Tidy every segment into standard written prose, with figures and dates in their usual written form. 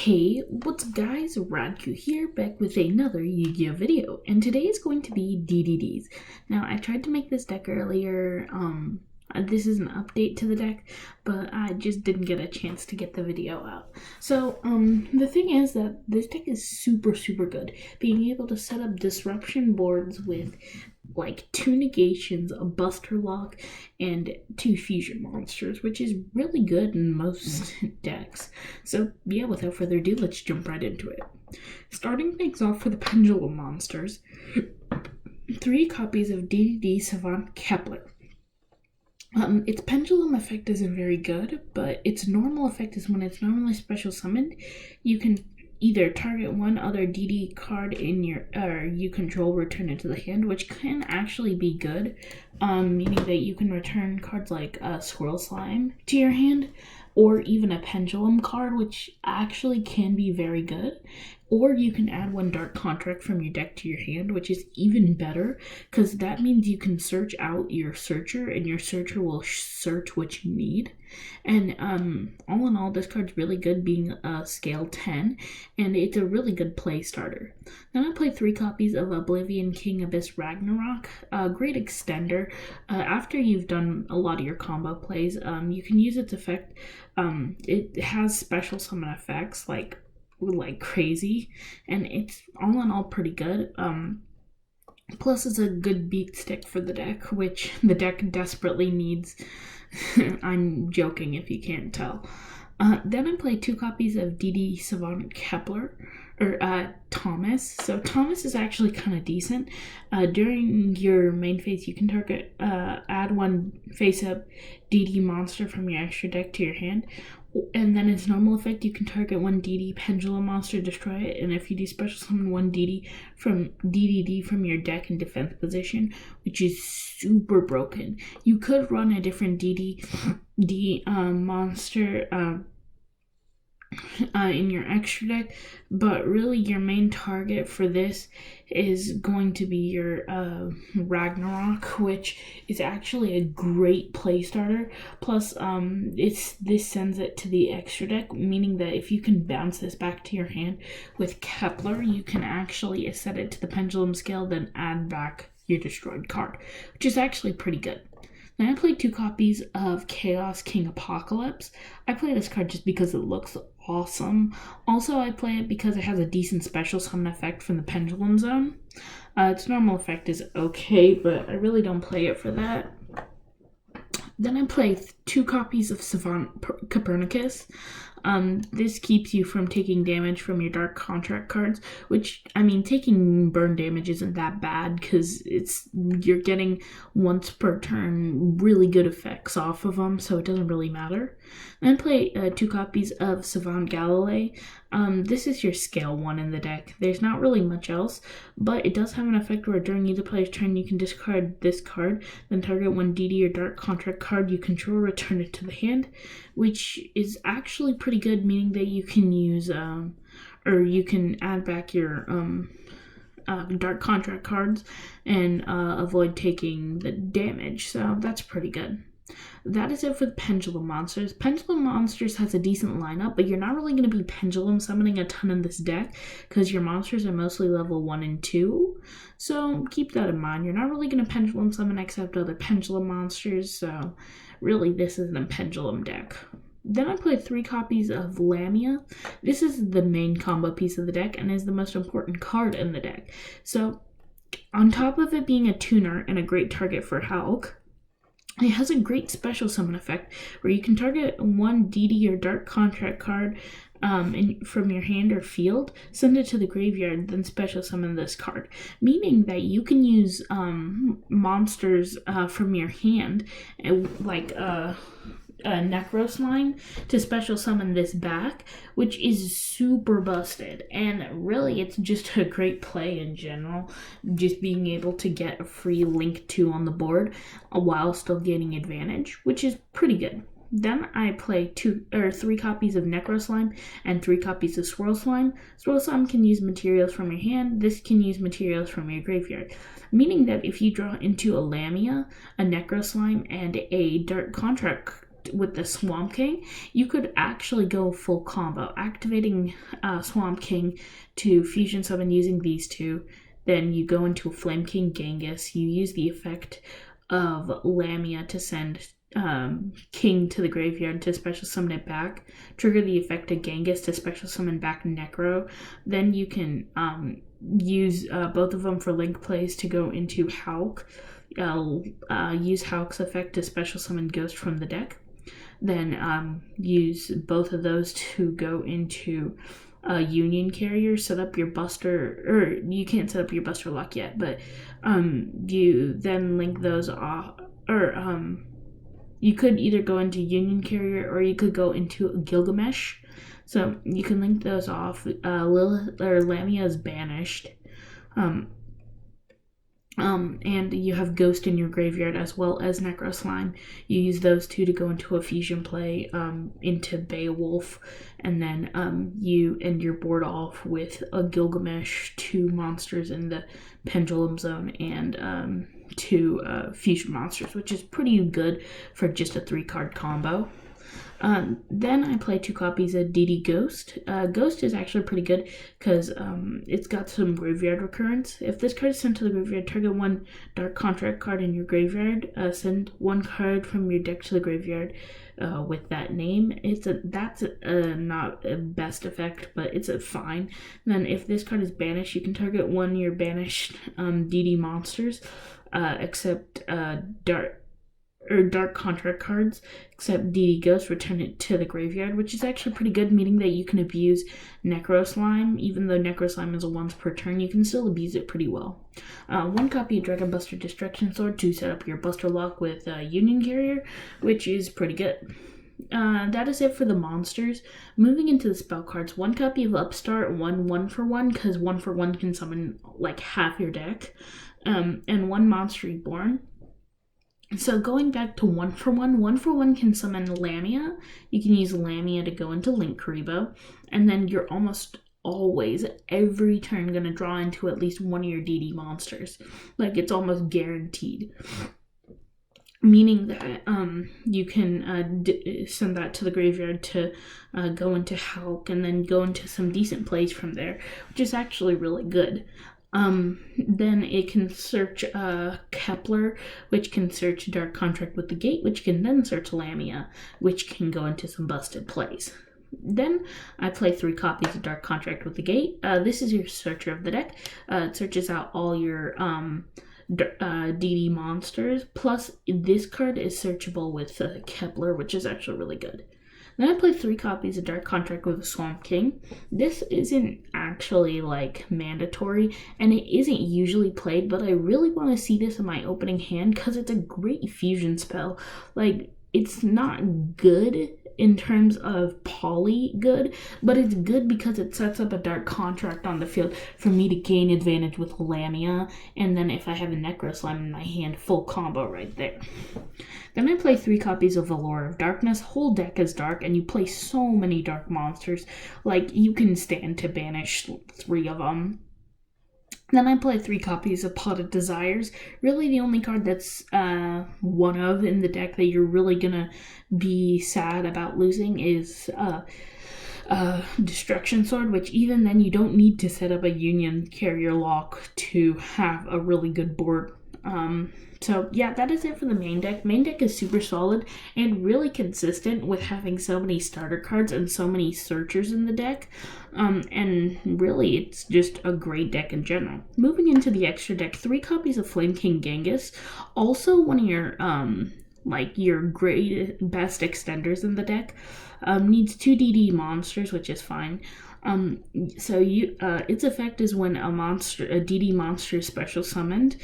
Hey, what's up guys, Radku here, back with another Yu-Gi-Oh video, and today is going to be DDDs. Now, I tried to make this deck earlier, this is an update to the deck, but I just didn't get a chance to get the video out. So, the thing is that this deck is super good. Being able to set up disruption boards with like 2 negations, a Buster Lock, and 2 fusion monsters, which is really good in most decks. So yeah, without further ado, let's jump right into it. Starting things off for the Pendulum monsters, 3 copies of DDD Savant Kepler. Its pendulum effect isn't very good, but its normal effect is when it's normally special summoned, you can either target one other DD card in your you control, return it to the hand, which can actually be good, meaning that you can return cards like Swirl Slime to your hand, or even a Pendulum card, which actually can be very good. Or you can add 1 Dark Contract from your deck to your hand, which is even better, because that means you can search out your searcher, and your searcher will search what you need. And all in all, this card's really good, being a scale 10, and it's a really good play starter. Then I played 3 copies of Oblivion King Abyss Ragnarok, a great extender. After you've done a lot of your combo plays, you can use its effect. It has special summon effects like crazy, and it's all in all pretty good. Plus it's a good beat stick for the deck, which the deck desperately needs. I'm joking if you can't tell. Then I played 2 copies of DD Savant Kepler, or Thomas. So Thomas is actually kind of decent. During your main phase, you can target add 1 face-up DD monster from your extra deck to your hand, and then its normal effect, you can target 1 DD Pendulum monster, destroy it, and if you do special summon 1 DDD from your deck in defense position, which is super broken. You could run a different DD monster in your extra deck, but really your main target for this is going to be your Ragnarok, which is actually a great play starter. Plus this sends it to the extra deck, meaning that if you can bounce this back to your hand with Kepler, you can actually set it to the pendulum scale, then add back your destroyed card, which is actually pretty good. Then I played 2 copies of Chaos King Apocalypse. I play this card just because it looks awesome. Also, I play it because it has a decent special summon effect from the Pendulum Zone. Its normal effect is okay, but I really don't play it for that. Then I play 2 copies of Savant Copernicus. This keeps you from taking damage from your Dark Contract cards, which, I mean, taking burn damage isn't that bad, because you're getting once per turn really good effects off of them, so it doesn't really matter. Then play 2 copies of Savant Galilei. This is your scale 1 in the deck. There's not really much else, but it does have an effect where during either player's turn you can discard this card, then target 1 DD or Dark Contract card you control, return it to the hand, which is actually pretty good, meaning that you can use, or you can add back your Dark Contract cards and avoid taking the damage, so that's pretty good. That is it for the Pendulum monsters. Pendulum monsters has a decent lineup, but you're not really going to be pendulum summoning a ton in this deck because your monsters are mostly level 1 and 2. So keep that in mind. You're not really going to pendulum summon except other pendulum monsters, so really this is the pendulum deck. Then I played 3 copies of Lamia. This is the main combo piece of the deck and is the most important card in the deck. So on top of it being a tuner and a great target for Hulk, it has a great special summon effect where you can target 1 DD or Dark Contract card from your hand or field, send it to the graveyard, then special summon this card. Meaning that you can use monsters from your hand, like a Necros line, to special summon this back, which is super busted, and really it's just a great play in general, just being able to get a free Link 2 on the board while still gaining advantage, which is pretty good. Then I play 3 copies of Necro Slime and 3 copies of Swirl Slime. Swirl Slime can use materials from your hand. This can use materials from your graveyard. Meaning that if you draw into a Lamia, a Necro Slime, and a Dark Contract with the Swamp King, you could actually go full combo, activating Swamp King to fusion summon using these two. Then you go into a Flame King Genghis. You use the effect of Lamia to send King to the graveyard to special summon it back. Trigger the effect of Genghis to special summon back Necro. Then you can use both of them for link plays to go into Hulk. Use Hulk's effect to special summon Ghost from the deck. Then use both of those to go into Union Carrier. Set up your Buster, or you can't set up your Buster Lock yet, but you then link those off, or you could either go into Union Carrier or you could go into Gilgamesh. So you can link those off. Lilith or Lamia is banished. And you have Ghost in your graveyard as well as Necro Slime. You use those two to go into a fusion play into Beowulf, and then you end your board off with a Gilgamesh, 2 monsters in the Pendulum Zone, and 2 fusion monsters, which is pretty good for just a 3-card combo. Then I play 2 copies of DD Ghost. Ghost is actually pretty good because it's got some graveyard recurrence. If this card is sent to the graveyard, target 1 Dark Contract card in your graveyard. Send 1 card from your deck to the graveyard with that name. That's not a best effect, but it's a fine. Then if this card is banished, you can target 1 of your banished DD monsters, except Dark Contract cards, except DD Ghost, return it to the graveyard, which is actually pretty good, meaning that you can abuse Necro Slime. Even though Necro Slime is a once per turn, you can still abuse it pretty well. 1 copy of Dragon Buster Destruction Sword to set up your Buster Lock with Union Carrier, which is pretty good. That is it for the monsters. Moving into the spell cards, 1 copy of Upstart, 1 for 1, because 1 for 1 can summon like half your deck, and 1 Monster Reborn. So going back to 1 for 1 can summon Lamia. You can use Lamia to go into Link Karibo, and then you're almost always, every turn, going to draw into at least 1 of your DD monsters. Like, it's almost guaranteed. Meaning that you can send that to the graveyard to go into Hulk, and then go into some decent plays from there, which is actually really good. Then it can search Kepler, which can search Dark Contract with the Gate, which can then search Lamia, which can go into some busted plays. Then I play 3 copies of Dark Contract with the Gate. This is your searcher of the deck. It searches out all your DD monsters, plus this card is searchable with Kepler, which is actually really good. Then I play 3 copies of Dark Contract with a Swamp King. This isn't actually like mandatory, and it isn't usually played, but I really want to see this in my opening hand because it's a great fusion spell. Like, it's not good in terms of poly good, but it's good because it sets up a Dark Contract on the field for me to gain advantage with Lamia, and then if I have a Necro Slime in my hand, full combo right there. Then I play 3 copies of Allure of Darkness. Whole deck is dark, and you play so many dark monsters. Like, you can stand to banish 3 of them. Then I play 3 copies of Pot of Desires. Really the only card that's one of in the deck that you're really gonna be sad about losing is Destruction Sword, which even then you don't need to set up a Union Carrier lock to have a really good board. So yeah, that is it for the main deck. Main deck is super solid and really consistent with having so many starter cards and so many searchers in the deck. And really, it's just a great deck in general. Moving into the extra deck, 3 copies of Flame King Genghis. Also one of your your best extenders in the deck. Needs 2 DD monsters, which is fine. So its effect is when a DD monster is special summoned,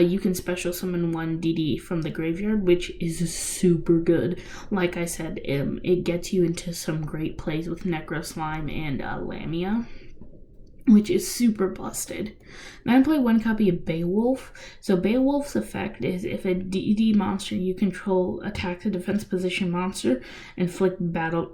you can special summon 1 DD from the graveyard, which is super good. Like I said, it gets you into some great plays with Necro Slime and Lamia. which is super busted. Then I play one copy of Beowulf. So Beowulf's effect is if a DD monster you control attacks a defense position monster, inflict battle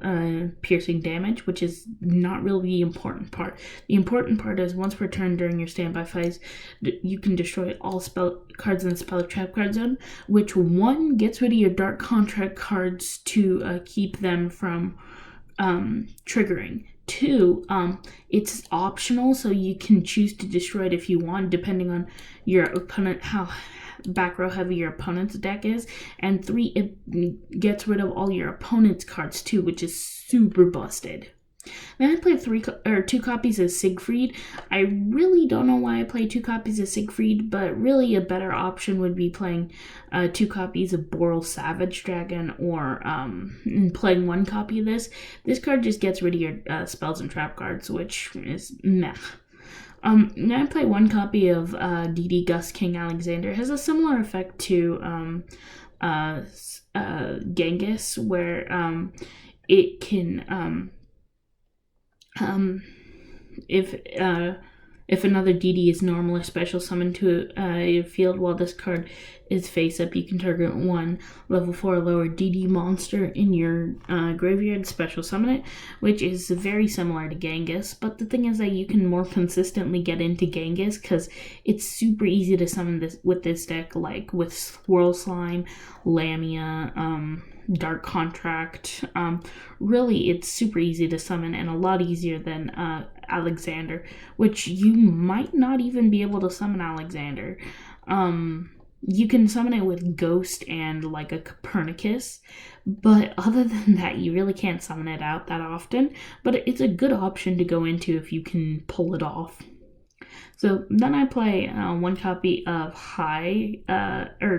piercing damage, which is not really the important part. The important part is once per turn during your standby phase, you can destroy all spell cards in the spell trap card zone, which one gets rid of your dark contract cards to keep them from triggering. 2, it's optional, so you can choose to destroy it if you want, depending on your opponent, how back row heavy your opponent's deck is. And 3, it gets rid of all your opponent's cards too, which is super busted. Then I played 2 copies of Siegfried. I really don't know why I played 2 copies of Siegfried, but really a better option would be playing 2 copies of Boral Savage Dragon, or playing 1 copy of this. This card just gets rid of your spells and trap cards, which is meh. Now I play 1 copy of DD Gus King Alexander. It has a similar effect to Genghis, where it can if another DD is normal or special summoned to your field while this card is face up, you can target 1 level 4 or lower DD monster in your graveyard, special summon it, which is very similar to Genghis. But the thing is that you can more consistently get into Genghis because it's super easy to summon this with this deck, like with Swirl Slime, Lamia, Dark Contract. Really, it's super easy to summon and a lot easier than Alexander, which you might not even be able to summon Alexander. You can summon it with Ghost and like a Copernicus, but other than that, you really can't summon it out that often. But it's a good option to go into if you can pull it off. So then I play 1 copy of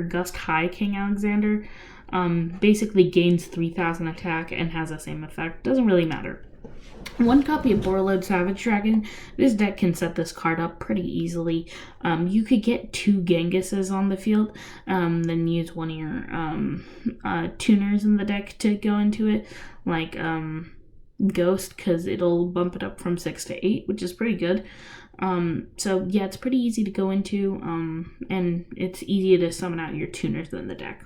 Gust High King Alexander. Basically gains 3,000 attack and has the same effect. Doesn't really matter. 1 copy of Borreload Savage Dragon. This deck can set this card up pretty easily. You could get 2 Genghises on the field, then use one of your tuners in the deck to go into it, like Ghost, because it'll bump it up from 6 to 8, which is pretty good. So yeah, it's pretty easy to go into, and it's easier to summon out your tuners than the deck.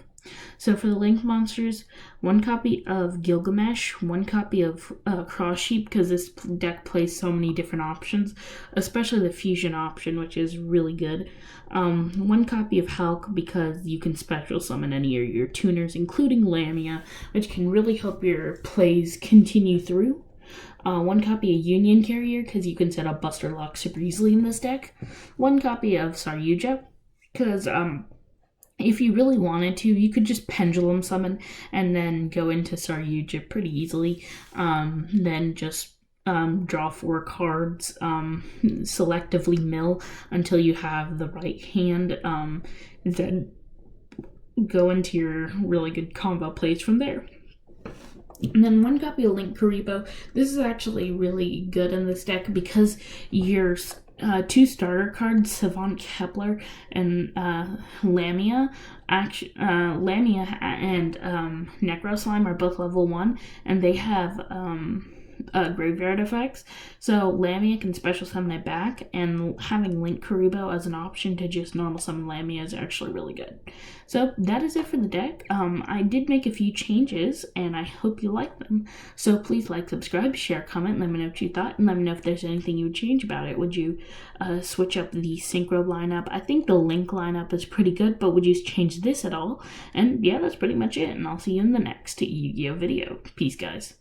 So for the Link monsters, 1 copy of Gilgamesh, 1 copy of Cross Sheep, because this deck plays so many different options, especially the fusion option, which is really good. 1 copy of Hulk, because you can special summon any of your tuners, including Lamia, which can really help your plays continue through. 1 copy of Union Carrier, because you can set up Buster Lock super easily in this deck. 1 copy of Saryuja, because if you really wanted to, you could just pendulum summon and then go into Saryuja pretty easily. Then just draw 4 cards, selectively mill until you have the right hand, then go into your really good combo plays from there. And then 1 copy of Link Karibo. This is actually really good in this deck because your 2 starter cards, Savant Kepler and Lamia. Lamia and Necro Slime are both level 1, and they have graveyard effects. So Lamia can special summon it back, and having Link Karibo as an option to just normal summon Lamia is actually really good. So that is it for the deck. I did make a few changes, and I hope you like them. So please like, subscribe, share, comment, let me know what you thought, and let me know if there's anything you would change about it. Would you switch up the Synchro lineup? I think the Link lineup is pretty good, but would you change this at all? And yeah, that's pretty much it, and I'll see you in the next Yu-Gi-Oh video. Peace, guys.